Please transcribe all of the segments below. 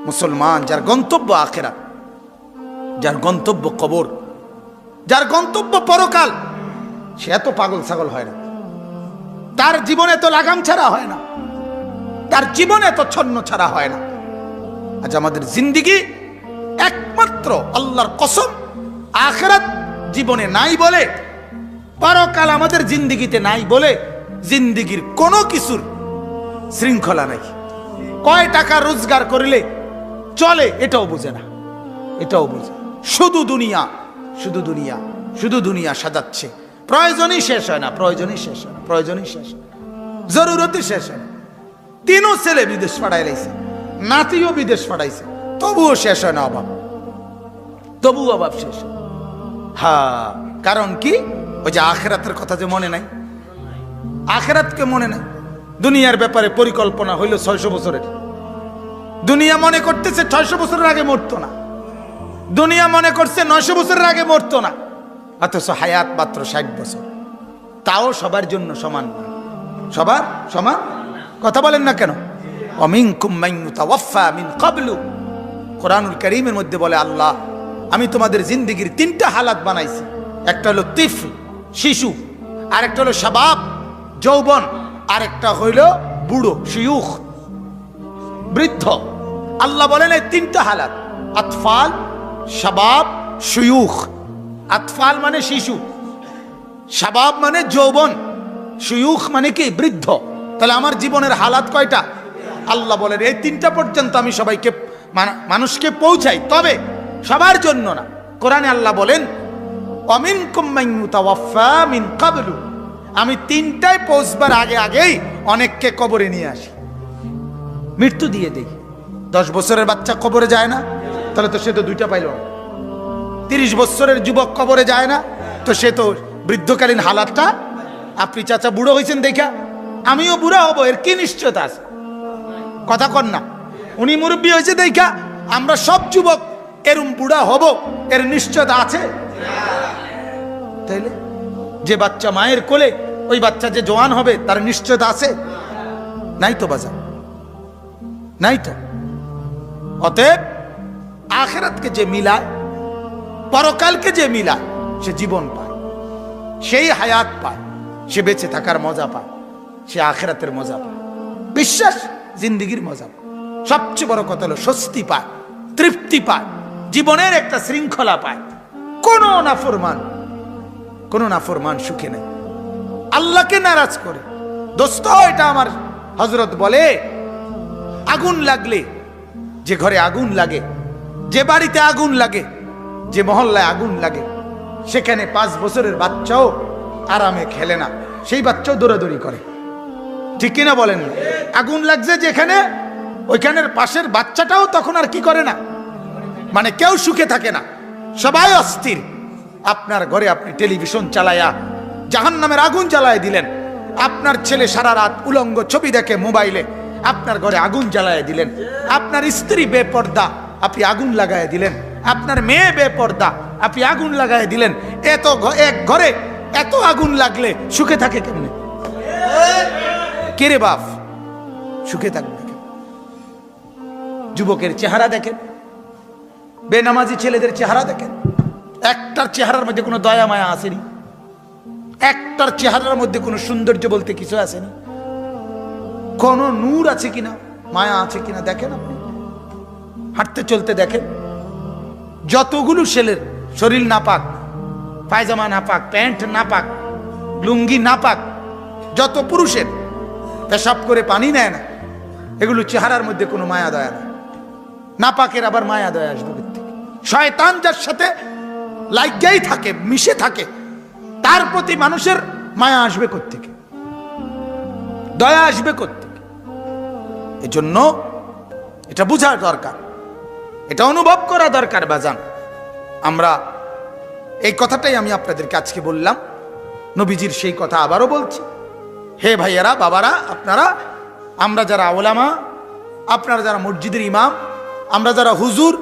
মুসলমান যার গন্তব্য আখিরাত, যার গন্তব্য কবর, যার গন্তব্য পরকাল, সে এত পাগল ছাগল হয় না, তার জীবনে তো লাগাম ছাড়া হয় না, তার জীবনে তো ছন্ন ছাড়া হয় না। আজ আমাদের জিন্দিগি একমাত্র আল্লাহর কসম আখিরাত জীবনে নাই বলে, পরকাল আমাদের জিন্দিগিতে নাই বলে জিন্দিগির কোনো কিছুর শৃঙ্খলা নাই। কয় টাকা রোজগার করলে চলে এটাও বুঝে না, এটাও বুঝে। শুধু দুনিয়া, শুধু দুনিয়া, শুধু দুনিয়া সাজাচ্ছে। প্রয়োজনই শেষ হয় না, প্রয়োজনই শেষ হয় না, প্রয়োজনই শেষ হয় না, জরুরতই শেষ হয় না। তিনও ছেলে বিদেশ পাঠাই লাইছে, নাতিও বিদেশ পাঠাইছে, তবুও শেষ হয় না অভাব, তবুও অভাব শেষ হয়। হ্যাঁ, কারণ কি? ওই যে আখিরাতের কথা যে মনে নাই, আখিরাতকে মনে নাই। দুনিয়ার ব্যাপারে পরিকল্পনা হইল 600 বছরের। দুনিয়া মনে করতেছে 600 বছরের আগে মরতো না, দুনিয়া মনে করছে 900 বছরের আগে মরতো না, অথচ হায়াত মাত্র 60 বছর। তাও সবার জন্য সমান না, সবার সমান কথা বলেন না কেন? অমিনকুম মান ইউতাওয়াফা মিন ক্বাবলু, কোরআনুল কারীমের মধ্যে বলে আল্লাহ, আমি তোমাদের জিন্দেগির 3টা হালাত বানাইছি। একটা হলো তিফল, শিশু, আর একটা হলো শাবাব, যৌবন, আর একটা হইল বুড়ো, শিয়ুখ, বৃদ্ধ। আল্লাহ বলেন এই 3টা হালাত, আতফাল, শাবাব, শিয়ুখ। আতফাল মানে শিশু, শাবাব মানে যৌবন, শিয়ুখ মানে কি? বৃদ্ধ। তাহলে আমার জীবনের হালাত কয়টা? আল্লাহ বলেন এই 3টা পর্যন্ত আমি সবাইকে মানুষকে পৌঁছাই, তবে সবার জন্য না। কোরআনে আল্লাহ বলেন অমিনকুম মান ইউতাওয়াফা মিন ক্বাবলু, আমি 3টায় পৌঁছবার আগে আগেই অনেককে কবরে নিয়ে আসি, মৃত্যু দিয়ে দেই। 10 বছরের বাচ্চা কবরে যায় না, তাহলে তো সে তো 2টা পাইল না। 30 বছরের যুবক কবরে যায় না, তো সে তো বৃদ্ধকালীন হালাতটা। আপনি চাচা বুড়ো হয়েছেন দেখা আমিও বুড়া হব, এর কি নিশ্চয়তা আছে? কথা কন না। উনি মুরব্বী হয়েছে দেখা আমরা সব যুবক এরম বুড়া হব, এর নিশ্চয়তা আছে? তাইলে যে বাচ্চা মায়ের কোলে, ওই বাচ্চা যে জওয়ান হবে তার নিশ্চয়তা আছে? নাই তো বাজার, নাই তো। অতএব আখিরাতকে যে মিলায়, পরকালকে যে মিলায়, সে জীবন পায়, সেই হায়াত পায়, সে বেঁচে থাকার মজা পায়, সে আখিরাতের মজা পায়, বিশ্বাস জিন্দিগির মজা পায়। সবচেয়ে বড় কথা হলো স্বস্তি পায়, তৃপ্তি পায়, জীবনের একটা শৃঙ্খলা পায়। কোনো নাফরমান সুখে নেই, আল্লাহকে নারাজ করে। দোস্ত, এটা আমার হযরত বলে, আগুন লাগলে, যে ঘরে আগুন লাগে, যে বাড়িতে আগুন লাগে, যে মহল্লায় আগুন লাগে, সেখানে 5 বছরের বাচ্চাও আরামে খেলে না, সেই বাচ্চাও দৌড়াদৌড়ি করে। ঠিক কিনা বলেন? আগুন লাগছে যেখানে, ওইখানের পাশের বাচ্চাটাও তখন আর কি করে না, মানে কেউ সুখে থাকে না, সবাই অস্থির। আপনার ঘরে আপনি টেলিভিশন চালায়া জাহান্নামের আগুন জ্বালায় দিলেন, আপনার ছেলে সারা রাত উলঙ্গ ছবি দেখে মোবাইলে, আপনার ঘরে আগুন জ্বালায় দিলেন। আপনার স্ত্রী বেপর্দা, আপনি আগুন লাগায় দিলেন। আপনার মেয়ে বেপর্দা, আপনি আগুন লাগায় দিলেন। এত এক ঘরে এত আগুন লাগলে সুখে থাকে কেমনে? কে রে বাপ, সুখে থাকবে? যুবকের চেহারা দেখেন, বেনামাজি ছেলেদের চেহারা দেখেন, একটার চেহারার মধ্যে কোনো দয়া মায়া আসেনি, একটার চেহারার মধ্যে কোনো সৌন্দর্য বলতে কিছু আসেনি, কোনো নূর আছে কিনা, মায়া আছে কিনা দেখেন। আপনি হাঁটতে চলতে দেখেন, যতগুলো ছেলের শরীর নাপাক, পায়জামা নাপাক, প্যান্ট নাপাক, লুঙ্গি নাপাক, যত পুরুষের পেশাব করে পানি নেয় না, এগুলো চেহারার মধ্যে কোনো মায়া দয়া না। নাপাকের আবার মায়া দয়া আসবে থেকে? শয়তান যার সাথে লাগাই থাকে, মিশে থাকে, তার প্রতি মানুষের মায়া আসবে কোত্থেকে, দয়া আসবে কোত্থেকে? এজন্য এটা বোঝার দরকার, এটা অনুভব করা দরকার। বাজান, আমরা এই কথাটাই আমি আপনাদেরকে আজকে বললাম, নবীজির সেই কথা আবারও বলছি। হে ভাইয়ারা, বাবারা, আপনারা, আমরা যারা ওলামা, আপনারা যারা মসজিদের ইমাম, আমরা যারা হুজুর,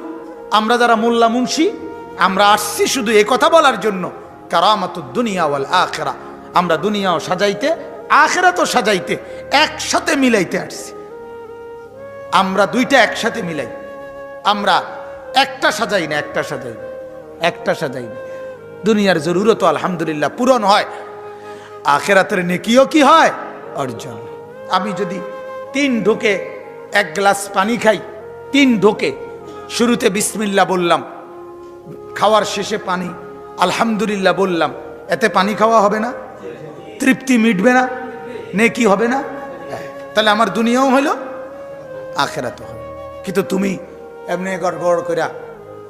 আমরা যারা মোল্লা মুন্সি, আমরা আসছি শুধু এই কথা বলার জন্য, কারামাতুদ দুনিয়া ওয়াল আখিরা, আমরা দুনিয়াও সাজাইতে, আখিরাতও সাজাইতে, একসাথে মিলাইতে আসছি। আমরা দুইটা একসাথে মিলাই। আমরা একটা সাজাই না, দুনিয়ার জরুরত আলহামদুলিল্লাহ পূরণ হয়, আখেরাতের নেকিও কি হয় অর্জন। আমি যদি 3 ঢোকে 1 গ্লাস পানি খাই, 3 ঢোকে শুরুতে বিসমিল্লাহ বললাম, খাওয়ার শেষে পানি আলহামদুলিল্লাহ বললাম, এতে পানি খাওয়া হবে না? তৃপ্তি মিটবে না? নেকি হবে না? তাহলে আমার দুনিয়াও হইলো, আখেরাতও হবে। কিন্তু তুমি এমনি গড়গড় করে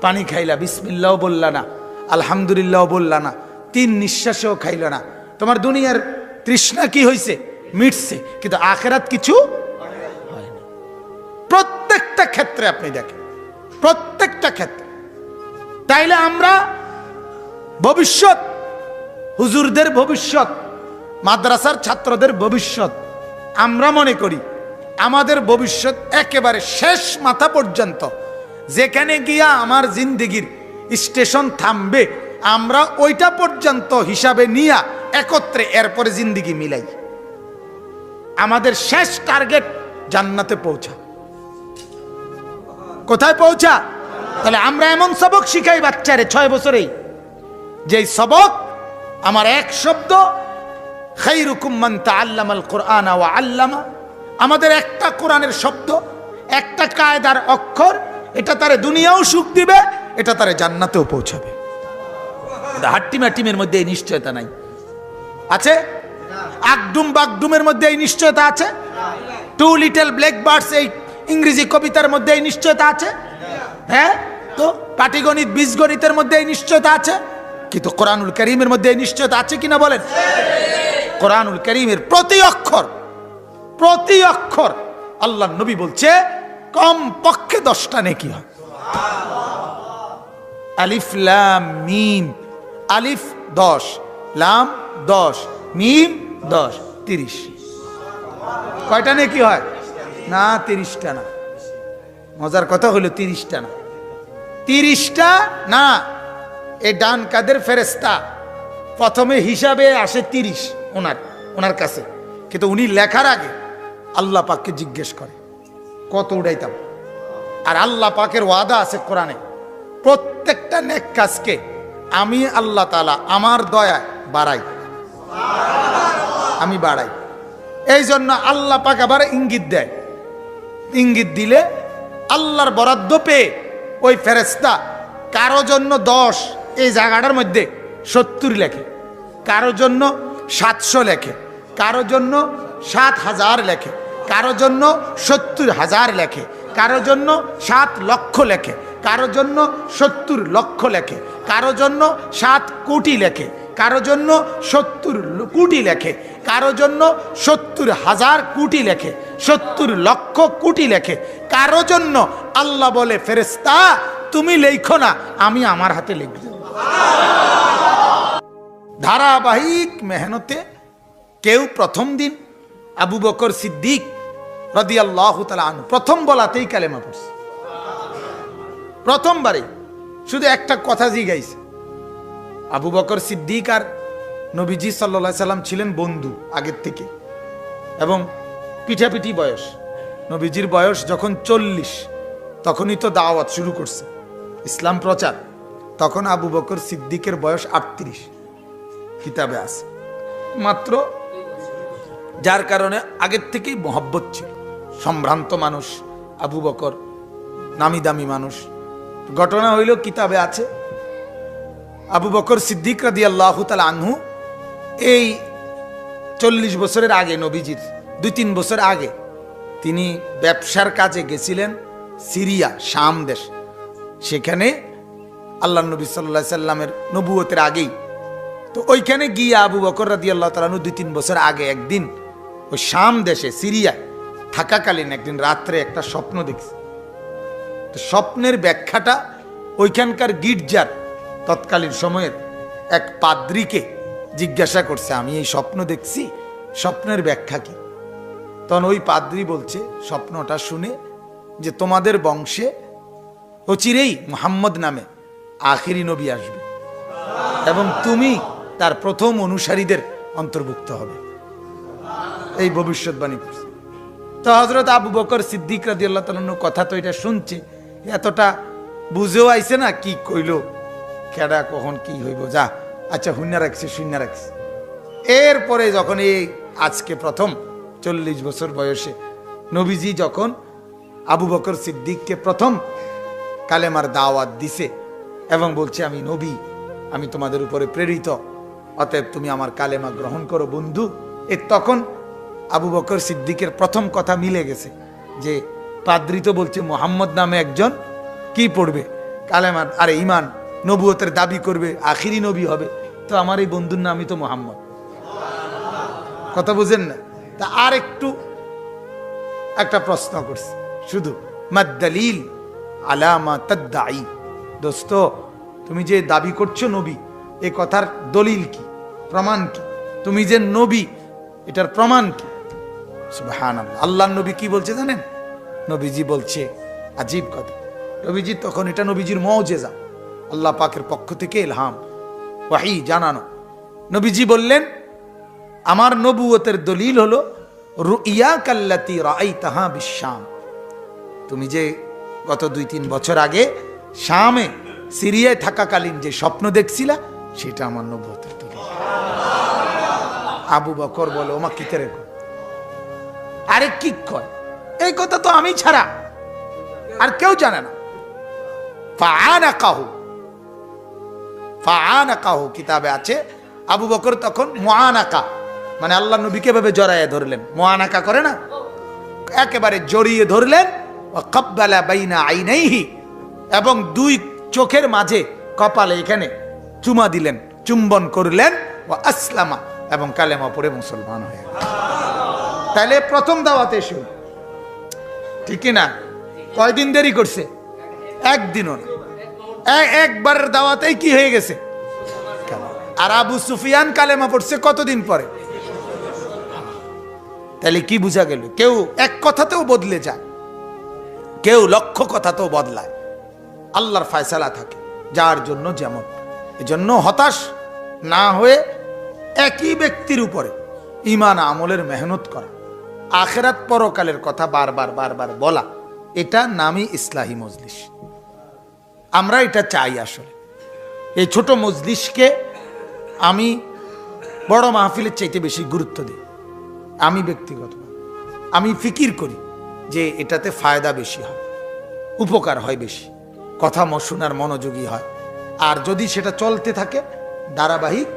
পানি খাইলা, বিসমিল্লাহও বললা না, আলহামদুলিল্লাহও বললা না, 3 নিঃশ্বাসেও খাইল না, তোমার দুনিয়ার তৃষ্ণা কি হয়েছে? মিটছে, কিন্তু আখেরাত কিছু হয় না। প্রত্যেকটা ক্ষেত্রে আপনি দেখেন, প্রত্যেকটা ক্ষেত্রে। তাইলে আমরা ভবিষ্যৎ, হুজুরদের ভবিষ্যৎ, মাদ্রাসার ছাত্রদের ভবিষ্যৎ, আমরা মনে করি আমাদের ভবিষ্যৎ একেবারে শেষ মাথা পর্যন্ত, যেখানে গিয়া আমার জিন্দেগির স্টেশন থামবে, আমরা ওইটা পর্যন্ত হিসাবে নিয়া একত্রে এরপরে জিন্দেগি মিলাই। আমাদের শেষ টার্গেট জান্নাতে পৌঁছা। কোথায় পৌঁছা? তাহলে আমরা এমন সবক শিখাই বাচ্চারে 6 বছরেই, যেই সবক আমার এক শব্দ, খায়রুকুম মান তাআল্লামাল কুরআনা ওয়া আল্লামা, আমাদের একটা কোরআনের শব্দ, একটা কায়দার অক্ষর, এটা তারে দুনিয়াও সুখ দিবে, এটা তারে জান্নাতেও পৌঁছাবে। হাট্টিমা টিমের মধ্যে এই নিশ্চয়তা নাই, আছে? আগডুম বাগডুমের মধ্যে এই নিশ্চয়তা আছে? 2 লিটল ব্ল্যাক বার্ডস এই ইংরেজি কবিতার মধ্যে এই নিশ্চয়তা আছে? হ্যাঁ, তো পাটিগণিত বীজগণিতের মধ্যে এই নিশ্চয়তা আছে, কিন্তু কোরআনুল কারীমের মধ্যে এই নিশ্চয়তা আছে কিনা বলেন? কোরআনুল কারীমের প্রতি অক্ষর আল্লাহর নবী বলছে কম পক্ষে 10টা নেকি হয়। আলিফ লাম মিম, আলিফ 10, লাম 10, মিম 10, 30। কয়টা নেকি হয়? না 30টা না। মজার কথা হলো 30টা না, 30টা না। এই ডান কাদের ফেরেশতা প্রথমে হিসাবে আসে 30 ওনার কাছে, কিন্তু উনি লেখার আগে আল্লাহ পাককে জিজ্ঞেস করে কত উড়াইতাম। আর আল্লাহ পাকের ওয়াদা আছে কোরআনে, প্রত্যেকটা নেক কাজকে আমি আল্লাহ তাআলা আমার দয়ায় বাড়াই, আমি বাড়াই। এই জন্য আল্লাহ পাক আবার ইঙ্গিত দেয়, ইঙ্গিত দিলে আল্লাহর বরাদ্দ পেয়ে ওই ফেরেশতা কারো জন্য 10 এই জায়গাটার মধ্যে 70 লেখে, কারো জন্য 700 লেখে, কারো জন্য 7,000 লেখে, কারো জন্য 70,000 লেখে, কারো জন্য 7 লক্ষ লেখে, কারো জন্য 70 লক্ষ লেখে, কারো জন্য 7 কোটি লেখে, কারো জন্য 70 কোটি লেখে, কারো জন্য 70,000 কোটি লেখে, 70 লক্ষ কোটি লেখে, কারো জন্য আল্লাহ বলে ফেরেশতা তুমি লেখো না, আমি আমার হাতে লিখব। ধারাবাহিক মেহনতে কেউ প্রথম দিন আবু বকর সিদ্দিক রাদিয়াল্লাহু তাআলা আনহু প্রথম বলাতেই কালেমা পড়ছে, প্রথমবারে শুধু একটা কথা জিগাইছে। আবু বকর সিদ্দিক আর নবীজি সাল্লাল্লাহু আলাইহি সাল্লাম ছিলেন বন্ধু আগের থেকে, এবং পিঠাপিঠি বয়স। নবীজির বয়স যখন 40 তখনই তো দাওয়াত শুরু করছে, ইসলাম প্রচার। তখন আবু বকর সিদ্দিকের বয়স 38, কিতাবে আছে মাত্র, যার কারণে আগের থেকেই মহব্বত ছিল। সম্ভ্রান্ত মানুষ আবু বকর, নামি দামি মানুষ। ঘটনা হইল কিতাবে আছে, আবু বকর সিদ্দিক রাদিয়াল্লাহু তাআলা আনহু এই 40 বছরের আগে, নবীজির 2-3 বছর আগে তিনি ব্যবসার কাজে গেছিলেন সিরিয়া, শাম দেশ। সেখানে আল্লাহ নবী সাল্লাল্লাহু আলাইহি সাল্লামের নবুয়তের আগেই তো ওইখানে গিয়ে আবু বকর রাদিয়াল্লাহু তাআলা আনহু 2-3 বছর আগে একদিন ওই শাম দেশে সিরিয়ায় থাকাকালীন একদিন রাত্রে একটা স্বপ্ন দেখছে। তো স্বপ্নের ব্যাখ্যাটা ওইখানকার গির্জার তৎকালীন সময়ের এক পাদ্রীকে জিজ্ঞাসা করছে, আমি এই স্বপ্ন দেখছি, স্বপ্নের ব্যাখ্যা কি? তখন ওই পাদ্রী বলছে স্বপ্নটা শুনে যে তোমাদের বংশে অচিরেই মুহাম্মদ নামে আখিরি নবী আসবে এবং তুমি তার প্রথম অনুসারীদের অন্তর্ভুক্ত হবে, এই ভবিষ্যৎবাণী করছে। তো হযরত আবু বকর সিদ্দিক রাদিয়াল্লাহু তাআলা কথা তো এটা শুনছে, এতটা বুঝেও আইছে না কি কইল, কেডা কখন কি হইব, যা আচ্ছা শূন্য রাখছে শূন্য রাখছে। এরপরে যখন এই আজকে প্রথম 40 বছর বয়সে নবীজি যখন আবু বকর সিদ্দিককে প্রথম কালেমার দাওয়াত দিছে এবং বলছে আমি নবী, আমি তোমাদের উপরে প্রেরিত, অতএব তুমি আমার কালেমা গ্রহণ করো বন্ধু। তখন আবু বকর সিদ্দিকের প্রথম কথা মিলে গেছে যে পাদ্রী তো বলছে মোহাম্মদ নামে একজন কি পড়বে কালেমা, আরে ইমান নবুয়তের দাবি করবে, আখিরি নবী হবে, তো আমার এই বন্ধুর নামই তো মোহাম্মদ। কথা বুঝেন না? তা আর একটু একটা প্রশ্ন করছি, শুধু মাদ্দালিল আলামা তাদ্দাই, দোস্ত তুমি যে দাবি করছো নবী, এই কথার দলিল কি, প্রমাণ কি? তুমি যে নবী এটার প্রমাণ কি? সুবহানাল্লাহ। আল্লাহর নবী কি বলছে জানেন? নবীজি বলছে আজীব কথা। নবীজি তখন এটা নবীজির মুজিজা, আল্লাহ পাকের পক্ষ থেকে ইলহাম ওয়াহি জানানো। নবীজি বললেন আমার নবুয়তের দলিল হলো রুইয়া কাল্লাতি রাআইতাহা বিশাম, তুমি যে গত 2-3 বছর আগে শামে সিরিয়ায় থাকাকালীন যে স্বপ্ন দেখছিলা সেটা আমার নবুয়তের দলিল। আবু বকর বলে ওমা কিতে রেখো, আরে কি কয়, এই কথা তো আমি ছাড়া আর কেউ জানে না। ফাআনাকাহু কিতাবে আছে আবু বকর তখন মুআনাকা মানে আল্লাহ নবীকে ভাবে জড়ায়ে ধরলেন, মুআনাকা করে না, একেবারে জড়িয়ে ধরলেন। ওয়া কাব্বালা বাইনা আইনাইহি, এবং 2 চোখের মাঝে কপালে এখানে চুমা দিলেন, চুম্বন করলেন। ওয়া আসলামা, এবং কালেমা পড়ে মুসলমান হয়ে গেল। তাহলে প্রথম দাওয়াতে এসে ঠিক না, কয়দিন দেরি করছে? একদিনও না, একবারের দাওয়াতেই কি হয়ে গেছে। আর আবু সুফিয়ান কালেমা পড়ছে কতদিন পরে? তাহলে কি বুঝা গেল? কেউ এক কথাতেও বদলে যায়, কেউ লক্ষ কথাতেও বদলায়। আল্লাহর ফয়সালা থাকে যার জন্য যেমন। এজন্য হতাশ না হয়ে একই ব্যক্তির উপরে ঈমান আমলের মেহনত করা, আখিরাত পরকালের কথা বারবার বারবার বলা, এটা নামই ইসলাহি মজলিস। আমরা এটা চাই। আসলে এই ছোট মজলিসকে আমি বড় মাহফিলের চাইতে বেশি গুরুত্ব দিই। আমি ব্যক্তিগত আমি ফিকির করি যে এটাতে ফায়দা বেশি হয়, উপকার হয় বেশি, কথা শোনার মনোযোগী হয়। আর যদি সেটা চলতে থাকে ধারাবাহিক,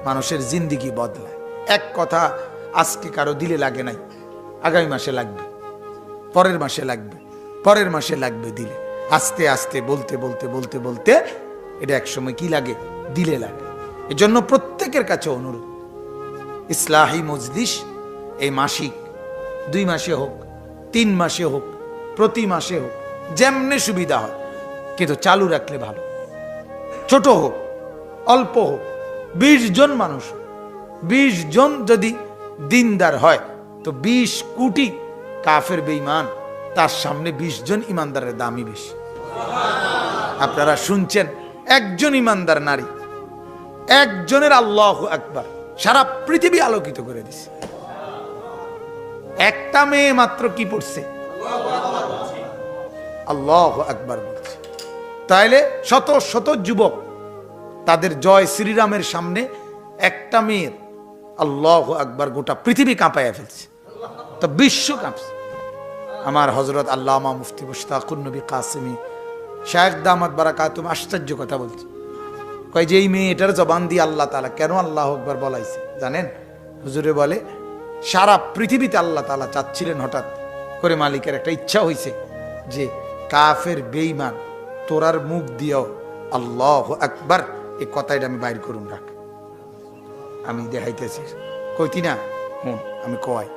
মানুষের জিন্দিগি বদলায়। এক কথা আজকে কারো দিলে লাগে নাই, আগামী মাসে লাগবে, পরের মাসে লাগবে, পরের মাসে লাগবে দিলে। আস্তে আস্তে বলতে বলতে বলতে বলতে এটা একসময় কি লাগে, দিলে লাগে। এজন্য প্রত্যেকের কাছে অনুরোধ, ইসলাহি মজলিস এই মাসিক 2 মাসে হোক, 3 মাসে হোক, প্রতি মাসে হোক, যেমনে সুবিধা হয়, কিন্তু চালু রাখলে ভালো। ছোট হোক, অল্প হোক, 20 জন মানুষ, 20 জন যদি দিনদার হয় তো 20 কোটি কাফের বেঈমান, তার সামনে 20 জন ইমানদারের দামই বেশি। আপনারা শুনছেন, একজন ইমানদার নারী, একজনের আল্লাহু আকবার সারা পৃথিবী আলোকিত করে দিছে। একটা মেয়ে মাত্র কি পড়ছে? আল্লাহু আকবার বলছে। তাইলে শত শত যুবক তাদের জয় শ্রীরামের সামনে একটা মেয়ের আল্লাহু আকবার গোটা পৃথিবী কাঁপাইয়া ফেলছে, তো বিশ্ব কাঁপছে। আমার হযরত আল্লামা মুফতি মুশতাকুন নবী কাসেমি শায়েখ দামাত বারাকাতুম আশ্চর্য কথা বলছে। কয় যে এই মেয়েটার জবান দিয়ে আল্লাহ তাআলা কেন আল্লাহু আকবার বলাইছে জানেন? হুজুরে বলে সারা পৃথিবীতে আল্লাহ তাআলা চাচ্ছিলেন, হঠাৎ করে মালিকের একটা ইচ্ছা হইছে যে কাফের বেঈমান তোরার মুখ দিয়েও আল্লাহু আকবার এই কথাটা আমি বাইর করুন রাখ। আমি দেখাইতেছি, কইতি না হুন আমি কয়।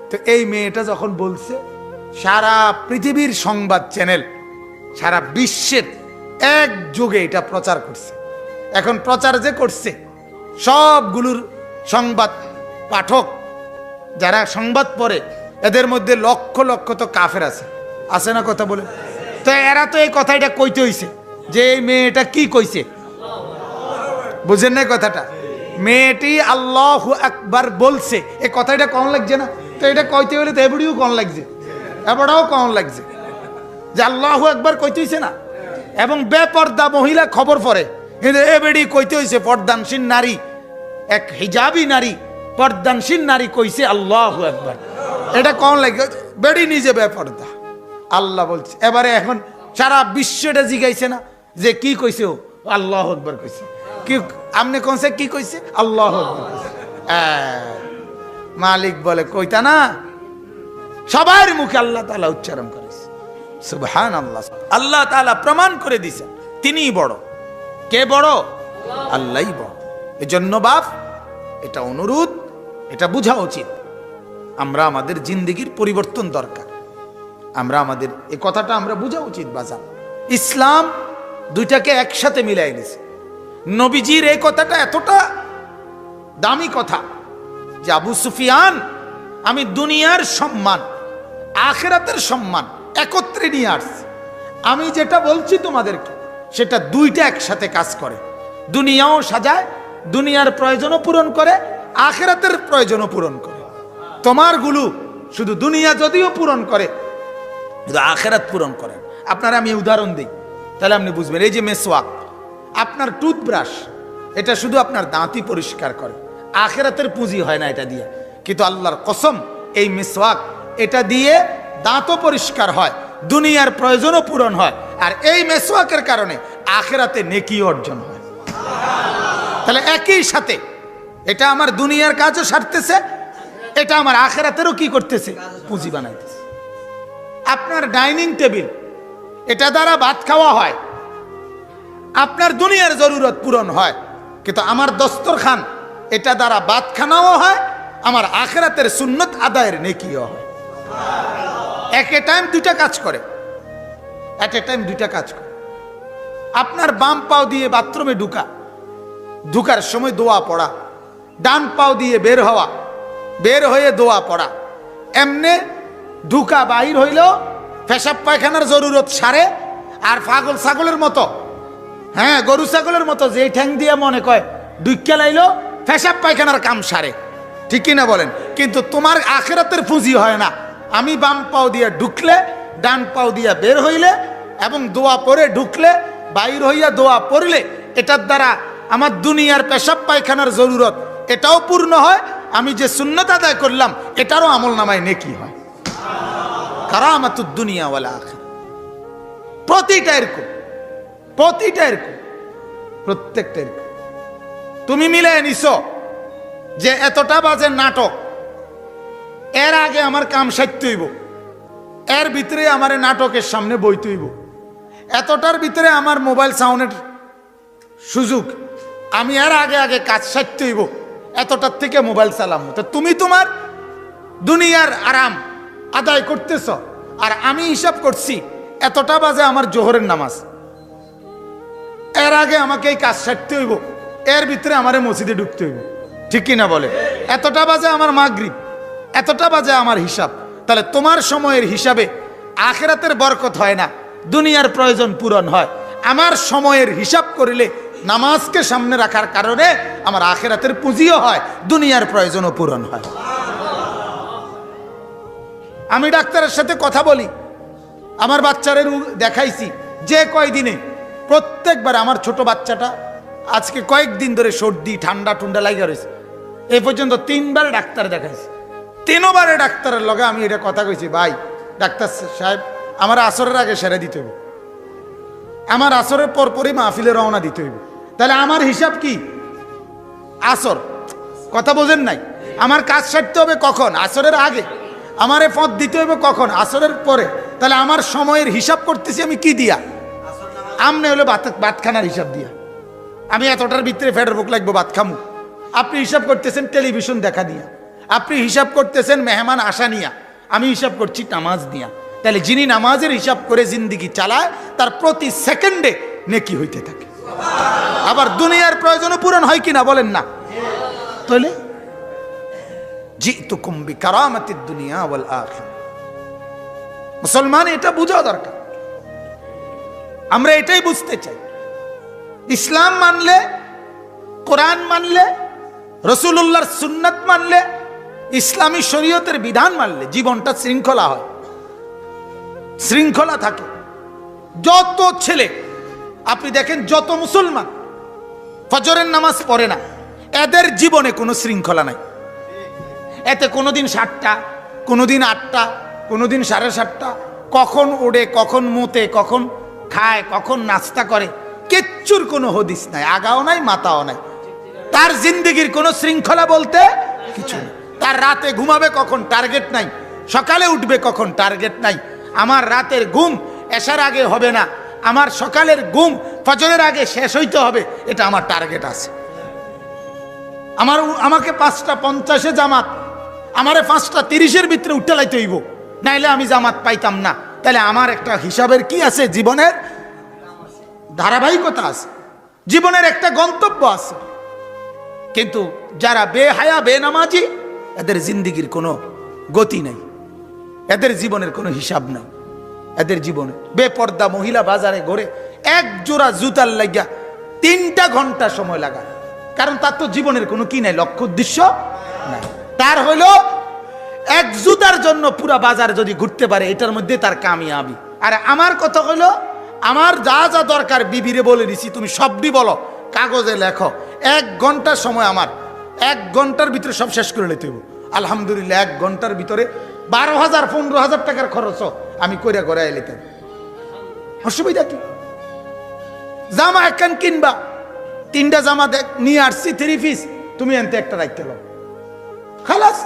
তো এই মেয়েটা যখন বলছে, সারা পৃথিবীর সংবাদ চ্যানেল, সারা বিশ্বের এক যুগে এটা প্রচার করছে। এখন প্রচার যে করছে, সবগুলোর সংবাদ পাঠক যারা সংবাদ পড়ে, এদের মধ্যে লক্ষ লক্ষ তো কাফের আছে, আছে না? কথা বলে তো এরা তো এই কথাটা কইতে হইছে যে এই মেয়েটা কি কইছে, বুঝেন না কথাটা? মেয়েটি আল্লাহু আকবার বলছে, এই কথাটা কম লাগছে না? তো এটা কইতে হলে তো এবড়িও কম লাগছে, এবড়াও কম লাগছে। যে আল্লাহু আকবার কইতে হইছে না, এবং বেপর্দা মহিলা খবর পড়ে, কিন্তু এ বেড়ি কইতে হইছে পর্দানশীল নারী, এক হিজাবি নারী, পর্দানশীল নারী কইছে আল্লাহু আকবার। এটা কোন লাগে? বেড়ি নিজে বেপর্দা, আল্লাহ বলছে। এবারে এখন সারা বিশ্বটা জিগাইছে না যে কি কইছে? ও আল্লাহু আকবার কইছে। কি আমনে কোনছে কি কইছে? আল্লাহু আকবার কইছে। মালিক বলে কইতা না, সবার মুখে আল্লাহ তাআলা উচ্চারণ করেছে সুবহানাল্লাহ। আল্লাহ তাআলা প্রমাণ করে দিয়েছেন তিনিই বড়। কে বড়? আল্লাহই বড়। এজন্য বাপ, এটা অনুরোধ, এটা বোঝা উচিত, আমরা আমাদের জিন্দেগির পরিবর্তন দরকার। আমরা আমাদের এই কথাটা আমরা বোঝা উচিত বাজার। ইসলাম দুইটাকে একসাথে মিলাই দিয়েছে। নবীজির এই কথাটা এতটা দামি কথা যে আবু সুফিয়ান, আমি দুনিয়ার সম্মান আখিরাতের সম্মান একত্রে নিয়ে আসছি। আমি যেটা বলছি তোমাদেরকে সেটা দুইটা একসাথে কাজ করে। দুনিয়াও সাজায়, দুনিয়ার প্রয়োজনও পূরণ করে, আখিরাতের প্রয়োজনও পূরণ করে। তোমারগুলো শুধু দুনিয়া যদিও পূরণ করে, শুধু আখিরাত পূরণ করে। আপনারা আমি উদাহরণ দিই, তাহলে আপনি বুঝবেন। এই যে মেসওয়াক, আপনার টুথব্রাশ, এটা শুধু আপনার দাঁতই পরিষ্কার করে, আখিরাতের পুঁজি হয় না এটা দিয়ে। কিন্তু আল্লাহর কসম, এই মেসওয়াক, এটা দিয়ে দাঁতও পরিষ্কার হয়, দুনিয়ার প্রয়োজনও পূরণ হয়, আর এই মেসওয়াকের কারণে আখিরাতে নেকি অর্জন হয়। তাহলে একই সাথে এটা আমার দুনিয়ার কাজও সারতেছে, এটা আমার আখিরাতেরও কি করতেছে? পুঁজি বানাইতেছে। আপনার ডাইনিং টেবিল, এটা দ্বারা ভাত খাওয়া হয়, আপনার দুনিয়ার জরুরত পূরণ হয়, কিন্তু আমার দস্তরখান, এটা দ্বারা ভাত খানাও হয়, আমার আখিরাতের সুন্নত আদায়ের নেকিও হয়। এক টাইম দুইটা কাজ করে, এট এ টাইম দুইটা কাজ করে। আপনার বাম পাও দিয়ে বাথরুমে ঢুকার সময় দোয়া পড়া, ডান পাও দিয়ে বের হওয়া, বের হয়ে দোয়া পড়া, এমনে ঢুকা বাহির হইলেও পেশাব পায়খানার জরুরত সারে। আর পাগল ছাগলের মতো, হ্যাঁ গরু ছাগলের মতো যে ঠ্যাং দিয়ে মনে কয় ডুইক্কা লাইলো পেশাব পায়খানার কাম সারে, ঠিক কিনা বলেন? কিন্তু তোমার আখিরাতের পুঁজি হয় না। আমি বাম পাও দিয়ে ঢুকলে, ডান পাও দিয়ে বের হইলে, এবং দোয়া পড়ে ঢুকলে, বাইর হইয়া দোয়া পড়লে, এটার দ্বারা আমার দুনিয়ার পেশাব পায়খানার জরুরত এটাও পূর্ণ হয়, আমি যে সুন্নত আদায় করলাম এটারও আমল নামায় নেকি হয়। কারামাতুদ দুনিয়া ওয়াল আখিরা। প্রতিটা এরকম, প্রতিটা এরকম, প্রত্যেকটা এরকম। তুমি মিলে নিছো যে এতটা বাজে নাটক, এর আগে আমার কাম সারতে হইব, এর ভিতরে আমার নাটকের সামনে বইতে হইব, এতটার ভিতরে আমার মোবাইল সাউন্ডের সুযোগ, আমি এর আগে আগে কাজ সারতে হইব, এতটার থেকে মোবাইল চালাম। তো তুমি তোমার দুনিয়ার আরাম আদায় করতেছ, আর আমি হিসাব করছি এতটা বাজে আমার জোহরের নামাজ, এর আগে আমাকে এই কাজ সারতে হইব, এর ভিতরে আমার মসজিদে ঢুকতে হইব, ঠিক কিনা বলে? এতটা বাজে আমার মাগরিব, এতটা বাজে আমার হিসাব। তাহলে তোমার সময়ের হিসাবে আখিরাতের বরকত হয় না, দুনিয়ার প্রয়োজন পূরণ হয়। আমার সময়ের হিসাব করিলে নামাজকে সামনে রাখার কারণে আমার আখিরাতের পুঁজিও হয়, দুনিয়ার প্রয়োজনও পূরণ হয়। আমি ডাক্তারের সাথে কথা বলি, আমার বাচ্চাদের দেখাইছি যে কয়দিনে, প্রত্যেকবার আমার ছোট বাচ্চাটা আজকে কয়েকদিন ধরে সর্দি ঠান্ডা টুন্ডা লাগা রয়েছে, এ পর্যন্ত 3 বার ডাক্তার দেখাইছি। 3 বারে ডাক্তারের লগে আমি এটা কথা কইছি, ভাই ডাক্তার সাহেব আমার আসরের আগে সেরে দিতে হইব, আমার আসরের পরপরই মাহফিলে রওনা দিতে হইব। তাহলে আমার হিসাব কি? আসর। কথা বোঝেন নাই? আমার কাজ সারতে হবে কখন? আসরের আগে। আমারে পথ দিতে হবে কখন? আসরের পরে। তাহলে আমার সময়ের হিসাব করতেছি আমি কি দিয়া? আমনে হলো ভাতখানার হিসাব দিয়া। আমি এতটার ভিতরে ফেডার বুক লাগবো ভাত খামু, আপনি হিসাব করতেছেন টেলিভিশন দেখা দিয়া, আপনি হিসাব করতেছেন মেহমান আসা নিয়া, আমি হিসাব করছি নামাজ দিয়া। তাহলে যিনি নামাজের হিসাব করে জিন্দিগি চালায় তার প্রতি সেকেন্ডে নেকি হইতে থাকে। আবার দুনিয়ার প্রয়োজনও পূরণ হয় কিনা বলেন না? তাহলে জিতুকুম বিকারামাতিদ দুনিয়া ওয়াল আখিরা। মুসলমান এটা বোঝা দরকার, আমরা এটাই বুঝতে চাই। ইসলাম মানলে, কোরআন মানলে, রাসূলুল্লাহর সুন্নাত মানলে, ইসলামী শরীয়তের বিধান মানলে জীবনটা শৃঙ্খলা হয়, শৃঙ্খলা থাকে। যত ছেলে আপনি দেখেন, যত মুসলমান ফজরের নামাজ পড়ে না, এদের জীবনে কোনো শৃঙ্খলা নাই। এতে কোনোদিন 7টা, কোনোদিন 8টা, কোনোদিন 7:30, কখন ওড়ে, কখন মুতে, কখন খায়, কখন নাস্তা করে, কিচ্ছুর কোনো হদিস নাই, আগাও নাই মাথাও নাই। তার জিন্দগির কোনো শৃঙ্খলা বলতে কিছু নেই। তার রাতে ঘুমাবে কখন টার্গেট নাই, সকালে উঠবে কখন টার্গেট নাই। আমার রাতের ঘুম এশার আগে হবে না, আমার সকালের ঘুম ফজরের আগে শেষ হইতে হবে, এটা আমার টার্গেট আছে। আমাকে 5:50 জামাত, আমারে 5:30 ভিতরে উঠতে লাইতে হইব, নাইলে আমি জামাত পাইতাম না। তাহলে আমার একটা হিসাবের কি আছে, জীবনের ধারাবাহিকতা আছে, জীবনের একটা গন্তব্য আছে। কিন্তু যারা বেহায়া বেনামাজি, এদের জিন্দিগির কোনো গতি নেই, এদের জীবনের কোনো হিসাব নাই। এদের জীবনে বেপর্দা মহিলা বাজারে ঘুরে এক জোড়া জুতার লাগিয়া 3টা ঘন্টা সময় লাগায়, কারণ তার তো জীবনের কোনো কি নাই, লক্ষ্য উদ্দেশ্য নাই। তার হইল এক জুতার জন্য পুরা বাজার যদি ঘুরতে পারে, এটার মধ্যে তার কামিয়াবি। আর আমার কথা হইল, আমার যা যা দরকার বিবিরে বলে দিছি, তুমি সবই বলো, কাগজে লেখো, 1 ঘন্টার সময় আমার, 1 ঘন্টার ভিতরে সব শেষ করে নিতে হইব। আলহামদুলিল্লাহ 1 ঘন্টার ভিতরে 12,000 15,000 টাকার খরচ আমি কইরা করে এলিতাম, অসুবিধা কি? জামা একখান কিনবা, 3টা জামা নিয়ে আসছি 3 পিস, তুমি এনতে একটা রাখতে লো, খালাস।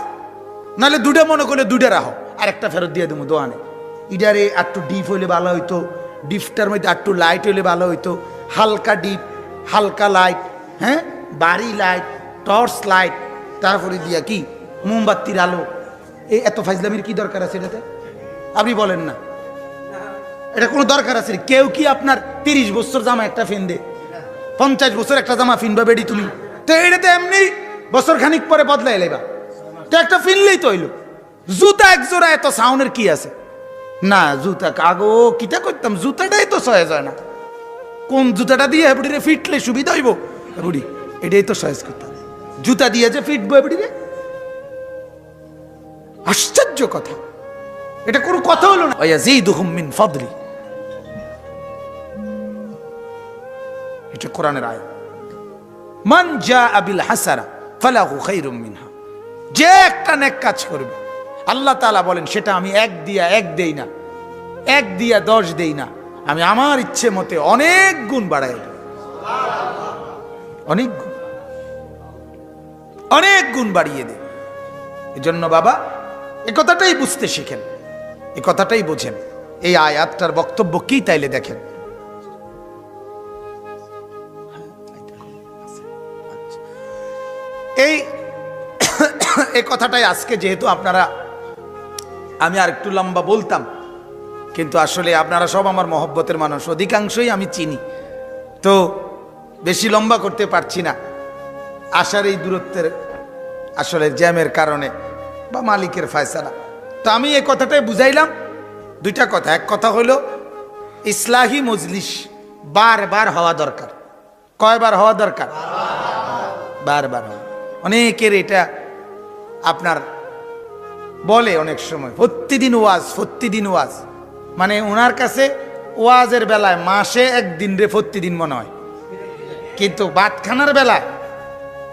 নাহলে 2টা মনে করলে 2টা রাখো, আর একটা ফেরত দিয়ে দেবো দোকানে। ইডারে একটু ডিপ হইলে ভালো হইতো, ডিপটার মধ্যে একটু লাইট হইলে ভালো হইতো, হালকা ডিপ, হালকা লাইট, হ্যাঁ, বাড়ি লাইট, টর্চ লাইট, তারপরে দিয়া কি মোমবাতির আলো। এই এত ফাইজলামির কি দরকার আছে এটাতে? আপনি বলেন না, এটা কোনো দরকার আছে? কেউ কি আপনার 30 বছর জামা একটা ফিনদে, 50 বছর একটা জামা ফিনবা বেডি তুমি? তো এটাতে এমনি বছর খানিক পরে বদলাই লেবা, তো একটা ফিনলেই তো হইলো। জুতা এক জোড়া এত সাউন্ডের কি আছে? না জুতা কাগো কিটা করতাম, জুতাটাই তো সহজ হয় না। কোন জুতাটা দিয়ে বুড়িরে ফিটলে সুবিধা হইব? বুড়ি এটাই তো সহজ করতাম, জুতা দিয়ে যে ফিটবো বুড়িরে, আশ্চর্য কথা, এটা কোনো কথা হলো না। ওয়ায়াজিদুহুম মিন ফাদলি, এটা কোরআনের আয়াত। মান জাআ বিল হাসানা ফালাহু খায়রুম মিনহা, যে একটা নেক কাজ করবে আল্লাহ তাআলা বলেন সেটা আমি 1 দিয়া 1 দেই না, 1 দিয়া 10 দেই না, আমি আমার ইচ্ছে মতে অনেক গুণ বাড়াই দেই, অনেক গুণ, অনেক গুণ বাড়িয়ে দেই। এজন্য বাবা এই কথাটাই বুঝতে শিখেন, এই কথাটাই বোঝেন। এই আয়াতটার বক্তব্য কি তাইলে দেখেন। এই কথাটাই আজকে যেহেতু আপনারা, আমি আর একটু লম্বা বলতাম, কিন্তু আসলে আপনারা সব আমার মহব্বতের মানুষ, অধিকাংশই আমি চিনি, তো বেশি লম্বা করতে পারছি না। আসার এই দূরত্বের আসলে জ্যামের কারণে বা মালিকের ফয়সালা, তো আমি এই কথাটাই বুঝাইলাম। 2টা কথা, এক কথা হলো ইসলাহি মজলিস বারবার হওয়া দরকার। কয়বার হওয়া দরকার? বারবার হওয়া। অনেকের এটা আপনার বলে অনেক সময় প্রতিদিন ওয়াজ, প্রতিদিন ওয়াজ, মানে ওনার কাছে ওয়াজের বেলায় মাসে 1 দিন রে প্রতিদিন মনে হয়, কিন্তু ভাতখানার বেলায়